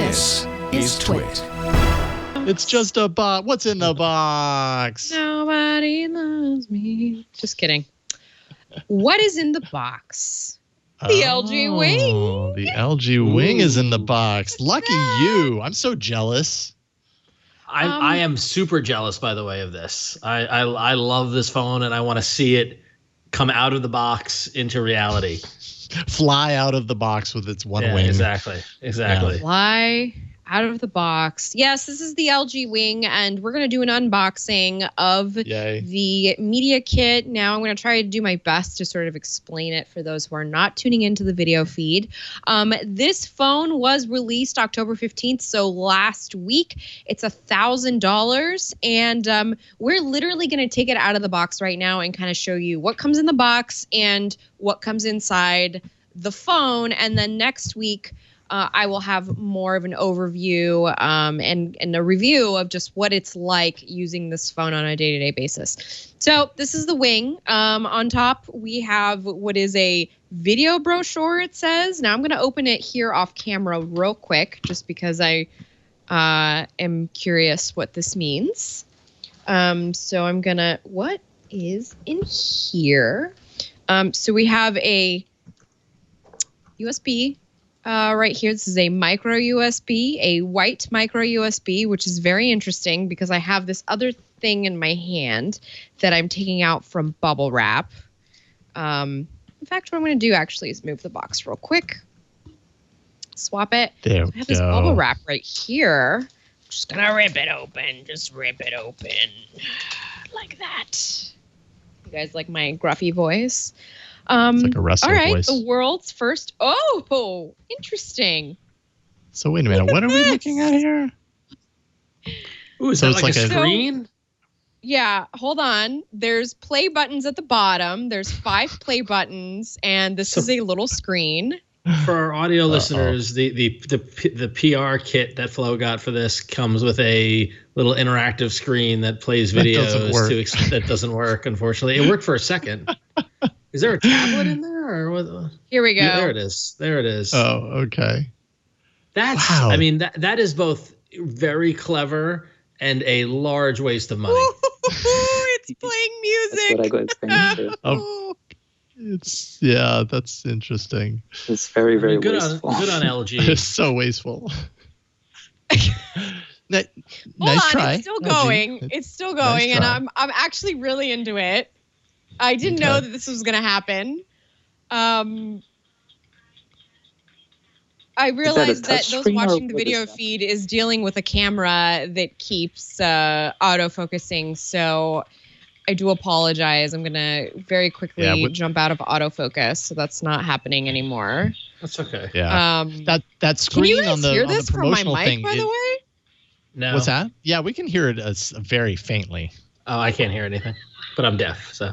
This is TWiT. It's just a box. What's in the box? Nobody loves me. Just kidding. What is in the box? The LG Wing. The LG Wing is in the box. Lucky you. I'm so jealous. I am super jealous, by the way, of this. I love this phone, and I want to see it come out of the box into reality. Fly out of the box with its one wing. Exactly. Yeah. Fly out of the box. Yes, this is the LG Wing, and we're going to do an unboxing of the media kit. Now I'm going to try to do my best to sort of explain it for those who are not tuning into the video feed. This phone was released October 15th, so last week. It's $1,000, and we're literally going to take it out of the box right now and kind of show you what comes in the box and what comes inside the phone, and then next week I will have more of an overview and a review of just what it's like using this phone on a day-to-day basis. So this is the Wing. On top, we have what is a video brochure, it says. Now I'm going to open it here off camera real quick just because I am curious what this means. So I'm going to... What is in here? So we have a USB right here. This is a micro USB, a white micro USB, which is very interesting because I have this other thing in my hand that I'm taking out from bubble wrap. In fact, what I'm going to do actually is move the box real quick. Swap it. There we I have this bubble wrap right here. I'm just going to rip it open. Just rip it open. Like that. You guys like my gruffy voice? It's like a wrestler voice. The world's first. Oh, interesting. So wait a minute. What are we looking at here? Ooh, is that like a screen? Yeah, hold on. There's play buttons at the bottom. There's 5 play buttons, and this is a little screen. For our audio listeners, the PR kit that Flo got for this comes with a little interactive screen that plays videos. That doesn't work, unfortunately. It worked for a second. Is there a tablet in there, or what? Here we go. Yeah, there it is. There it is. Oh, okay. That's. Wow. I mean, that is both very clever and a large waste of money. It's playing music. That's what I go explain. That's interesting. It's very, very wasteful. Good on LG. It's so wasteful. Nice try. It's still going. LG. It's still going, Nice and I'm actually really into it. I didn't know that this was going to happen. I realized that those watching the video feed is dealing with a camera that keeps autofocusing. So I do apologize. I'm going to very quickly jump out of autofocus. So that's not happening anymore. That's okay. Yeah. That screen on the promotional thing. By the way? No. What's that? Yeah, we can hear it very faintly. Oh, I can't hear anything, but I'm deaf. So,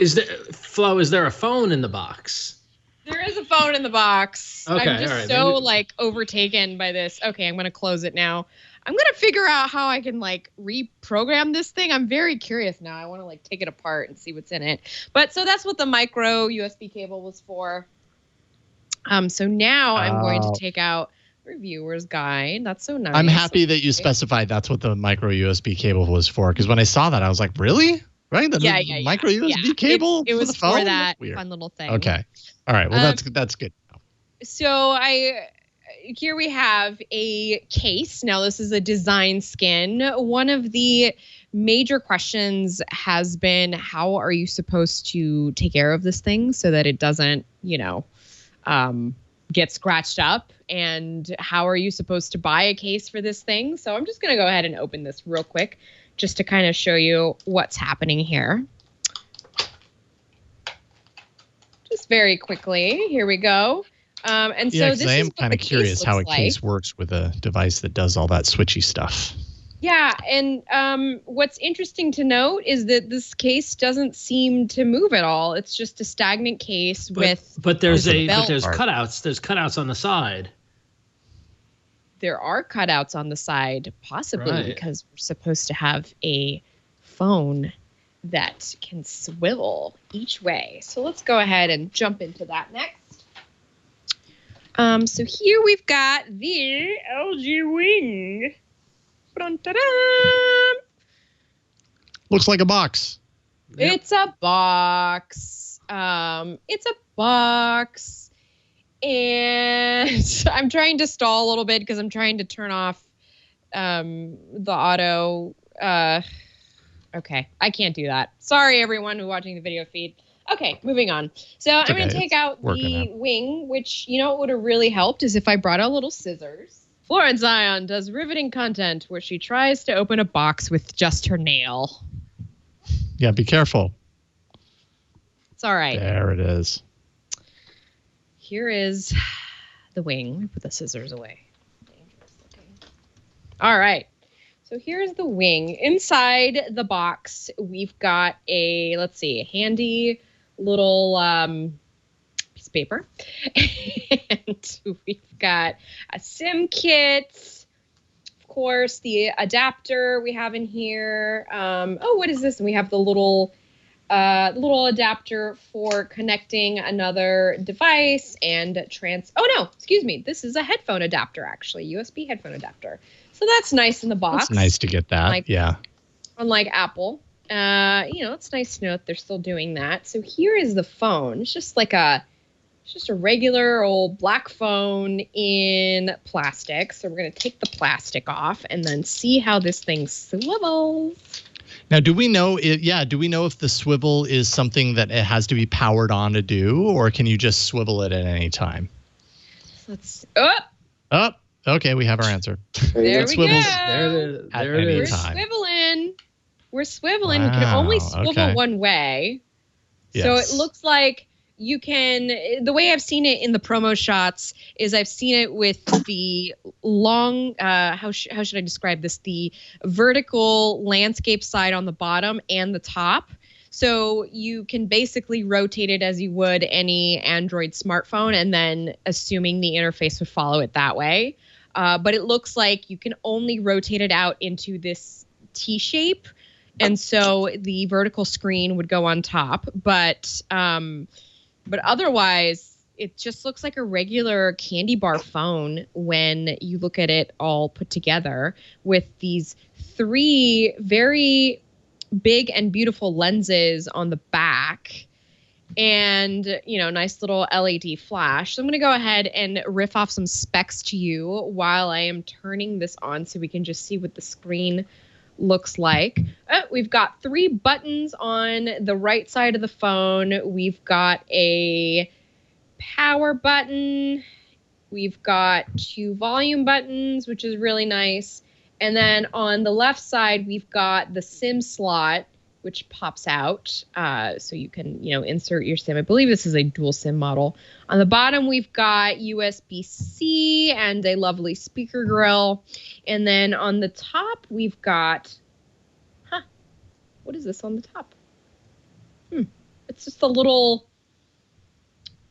is there a phone in the box? There is a phone in the box. Okay, I'm just overtaken by this. Okay, I'm going to close it now. I'm going to figure out how I can reprogram this thing. I'm very curious now. I want to take it apart and see what's in it. But so that's what the micro USB cable was for. So now I'm going to take out reviewer's guide. That's so nice. I'm happy that you specified that's what the micro USB cable was for, because when I saw that, I was like, really? Right? The micro USB cable? It was for that fun little thing. Okay. All right. Well, that's good. So here we have a case. Now, this is a design skin. One of the major questions has been, how are you supposed to take care of this thing so that it doesn't, get scratched up? And how are you supposed to buy a case for this thing? So I'm just going to go ahead and open this real quick just to kind of show you what's happening here. Just very quickly. Here we go. And so this I am is kind of curious how a case works with a device that does all that switchy stuff. Yeah, and what's interesting to note is that this case doesn't seem to move at all. It's just a stagnant case but there's cutouts. There's cutouts on the side. There are cutouts on the side, possibly because we're supposed to have a phone that can swivel each way. So let's go ahead and jump into that next. So here we've got the LG Wing. Looks like a box. Yep. It's a box. It's a box. And I'm trying to stall a little bit because I'm trying to turn off the auto. Okay, I can't do that. Sorry, everyone who's watching the video feed. Okay, moving on. So I'm going to take out the wing, which, you know, what would have really helped is if I brought out little scissors. Florence Ion does riveting content where she tries to open a box with just her nail. Yeah, be careful. It's all right. There it is. Here is the wing. Let me put the scissors away. All right. So here's the wing. Inside the box, we've got a, let's see, a handy little piece of paper. And we've got a SIM kit. Of course, the adapter we have in here. Oh, what is this? And we have the little adapter for connecting another device and oh no, excuse me. This is a headphone adapter, actually. USB headphone adapter. So that's nice in the box. It's nice to get that. Yeah. Unlike Apple. You know, it's nice to know that they're still doing that. So here is the phone. It's just a regular old black phone in plastic. So we're going to take the plastic off and then see how this thing swivels. Now, do we know if the swivel is something that it has to be powered on to do, or can you just swivel it at any time? Let's okay, we have our answer. There we go. There it is. We're swiveling. Wow, you can only swivel one way. Yes. So it looks like you can, the way I've seen it in the promo shots is I've seen it with the long, how should I describe this? The vertical landscape side on the bottom and the top. So you can basically rotate it as you would any Android smartphone, and then assuming the interface would follow it that way. But it looks like you can only rotate it out into this T shape. And so the vertical screen would go on top. But otherwise, it just looks like a regular candy bar phone when you look at it all put together with these 3 very big and beautiful lenses on the back and, you know, nice little LED flash. So I'm going to go ahead and riff off some specs to you while I am turning this on so we can just see what the screen looks like. We've got 3 buttons on the right side of the phone. We've got a power button. We've got 2 volume buttons, which is really nice. And then on the left side, we've got the SIM slot, which pops out. So you can, you know, insert your SIM. I believe this is a dual SIM model. On the bottom, we've got USB-C and a lovely speaker grill. And then on the top, we've got, what is this on the top? It's just a little,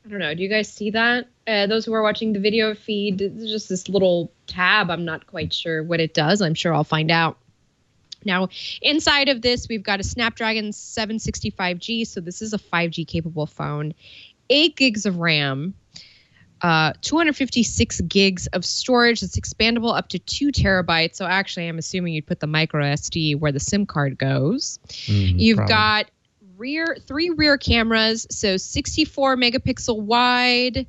I don't know. Do you guys see that? Those who are watching the video feed, it's just this little tab. I'm not quite sure what it does. I'm sure I'll find out. Now, inside of this, we've got a Snapdragon 765G. So this is a 5G capable phone. 8 gigs of RAM. 256 gigs of storage that's expandable up to 2 terabytes. So actually, I'm assuming you'd put the micro SD where the SIM card goes. You've got 3 rear cameras. So 64 megapixel wide,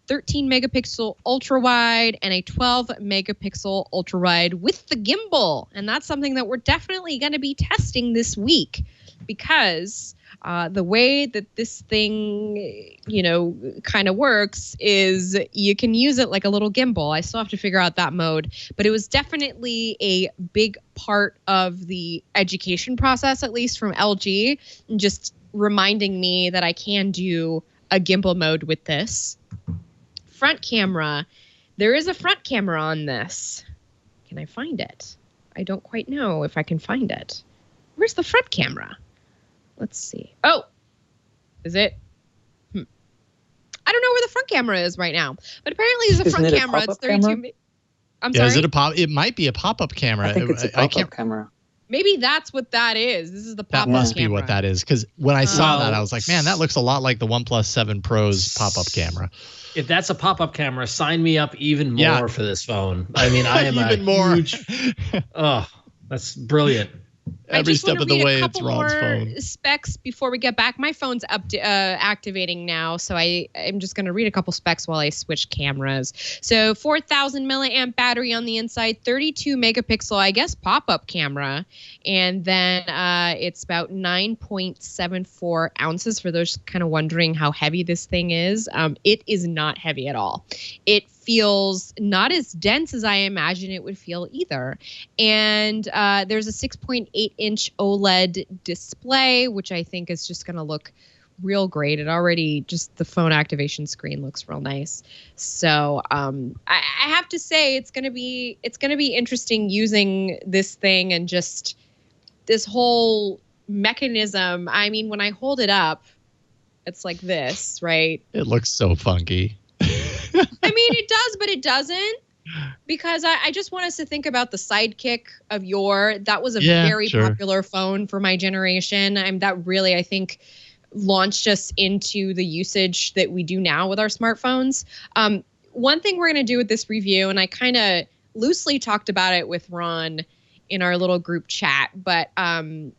13 megapixel ultra wide, and a 12 megapixel ultra wide with the gimbal. And that's something that we're definitely going to be testing this week because the way that this thing, you know, kind of works is you can use it like a little gimbal. I still have to figure out that mode, but it was definitely a big part of the education process, at least from LG, and just reminding me that I can do a gimbal mode with this. Front camera. There is a front camera on this. Can I find it? I don't quite know if I can find it. Where's the front camera? Let's see. Oh, is it? I don't know where the front camera is right now, but apparently there's a front camera. It's 32. I'm sorry. Is it a pop? It might be a pop-up camera. I think it's a pop-up camera. Maybe that's what that is. This is the pop-up camera. That must be what that is. Because when I saw that, I was like, man, that looks a lot like the OnePlus 7 Pro's pop-up camera. If that's a pop-up camera, sign me up even more for this phone. I mean, I am even more. Huge... Oh, that's brilliant. Every step of the way, it's Ron's phone. Specs before we get back. My phone's activating now, so I'm just going to read a couple specs while I switch cameras. So 4,000 milliamp battery on the inside, 32 megapixel, I guess, pop-up camera, and then it's about 9.74 ounces. For those kind of wondering how heavy this thing is, it is not heavy at all. It feels not as dense as I imagine it would feel either. And there's a 6.8-inch OLED display, which I think is just going to look real great. It already, just the phone activation screen looks real nice. So I have to say it's going to be interesting using this thing and just this whole mechanism. I mean, when I hold it up, it's like this, right? It looks so funky. I mean, it does, but it doesn't, because I just want us to think about the Sidekick of yore. That was a very popular phone for my generation. That really, I think, launched us into the usage that we do now with our smartphones. One thing we're going to do with this review, and I kind of loosely talked about it with Ron in our little group chat, but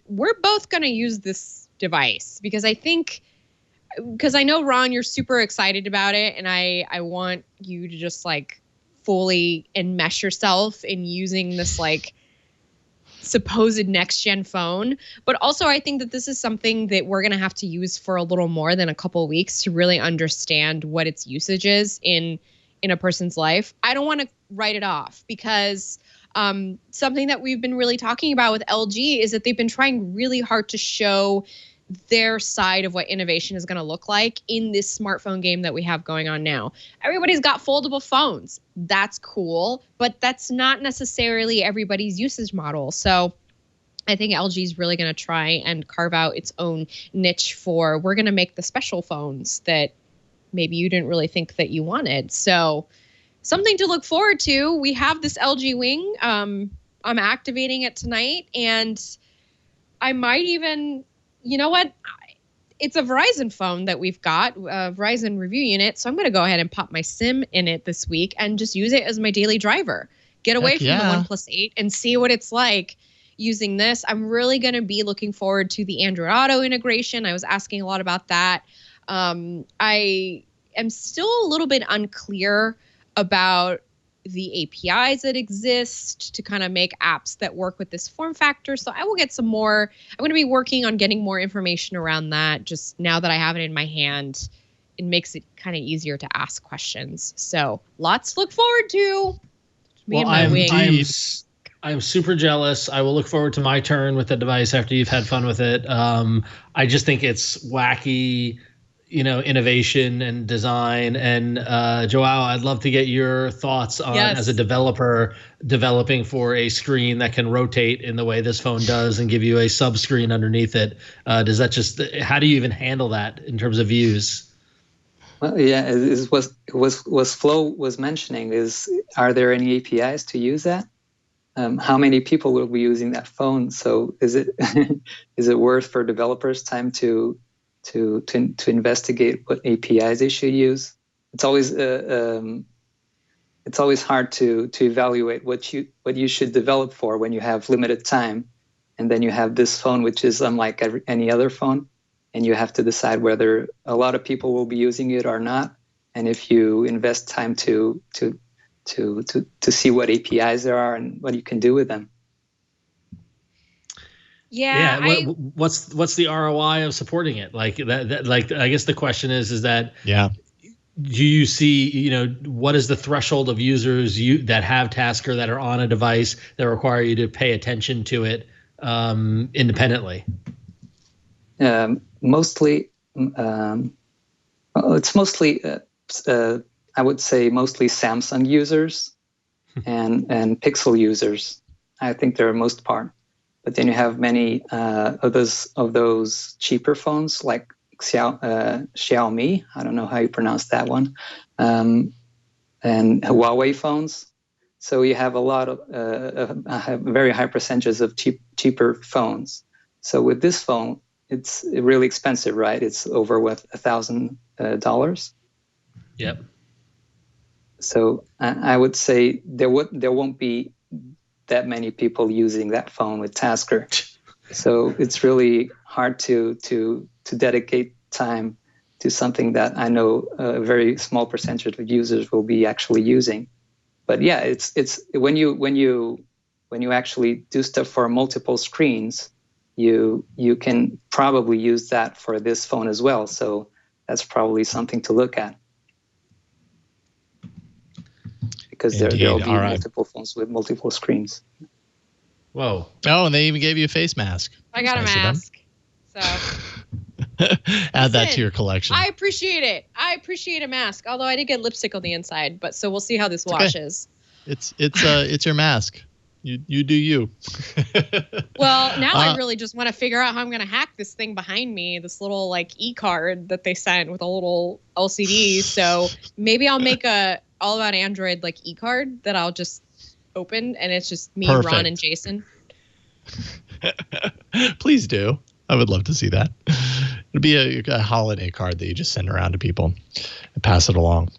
we're both going to use this device because I know, Ron, you're super excited about it, and I want you to just like fully enmesh yourself in using this like supposed next gen phone. But also I think that this is something that we're going to have to use for a little more than a couple of weeks to really understand what its usage is in a person's life. I don't want to write it off because something that we've been really talking about with LG is that they've been trying really hard to show their side of what innovation is going to look like in this smartphone game that we have going on now. Everybody's got foldable phones. That's cool, but that's not necessarily everybody's usage model. So I think LG is really going to try and carve out its own niche we're going to make the special phones that maybe you didn't really think that you wanted. So something to look forward to. We have this LG Wing. I'm activating it tonight, and I might even... You know what? It's a Verizon phone that we've got, a Verizon review unit. So I'm going to go ahead and pop my SIM in it this week and just use it as my daily driver. Get away from the OnePlus 8 and see what it's like using this. I'm really going to be looking forward to the Android Auto integration. I was asking a lot about that. I am still a little bit unclear about the APIs that exist to kind of make apps that work with this form factor. So I will get some more. I'm going to be working on getting more information around that. Just now that I have it in my hand, it makes it kind of easier to ask questions. So lots to look forward to. I'm super jealous. I will look forward to my turn with the device after you've had fun with it. I just think it's wacky, innovation and design. And João, I'd love to get your thoughts on, as a developer, developing for a screen that can rotate in the way this phone does and give you a sub screen underneath it. How do you even handle that in terms of views? Well, yeah, it was Flo was mentioning are there any APIs to use that? How many people will be using that phone? So is it worth for developers time to investigate what APIs they should use? It's always hard to evaluate what you should develop for when you have limited time, and then you have this phone which is unlike any other phone, and you have to decide whether a lot of people will be using it or not, and if you invest time to see what APIs there are and what you can do with them. Yeah. What's the ROI of supporting it? Like that I guess the question is that do you see, what is the threshold of users that have Tasker that are on a device that require you to pay attention to it independently? Mostly, it's mostly I would say mostly Samsung users and Pixel users. I think they're most part. But then you have many of those cheaper phones like Xiaomi. I don't know how you pronounce that one, and Huawei phones. So you have a lot of a very high percentages of cheaper phones. So with this phone, it's really expensive, right? It's over $1,000. Yep. So I would say there won't be that many people using that phone with Tasker. So it's really hard to dedicate time to something that I know a very small percentage of users will be actually using. But yeah, it's when you actually do stuff for multiple screens, you can probably use that for this phone as well. So that's probably something to look at, because there'll be multiple phones with multiple screens. Whoa! Oh, and they even gave you a face mask. I got a mask. So add that to your collection. I appreciate it. I appreciate a mask. Although I did get lipstick on the inside, but so we'll see how this washes. Okay. It's your mask. You do you. Well, now I really just want to figure out how I'm going to hack this thing behind me, this little like e-card that they sent with a little LCD. So maybe I'll make a all about Android like e-card that I'll just open, and it's just me, Perfect. Ron, and Jason. Please do. I would love to see that. It'd be a holiday card that you just send around to people and pass it along.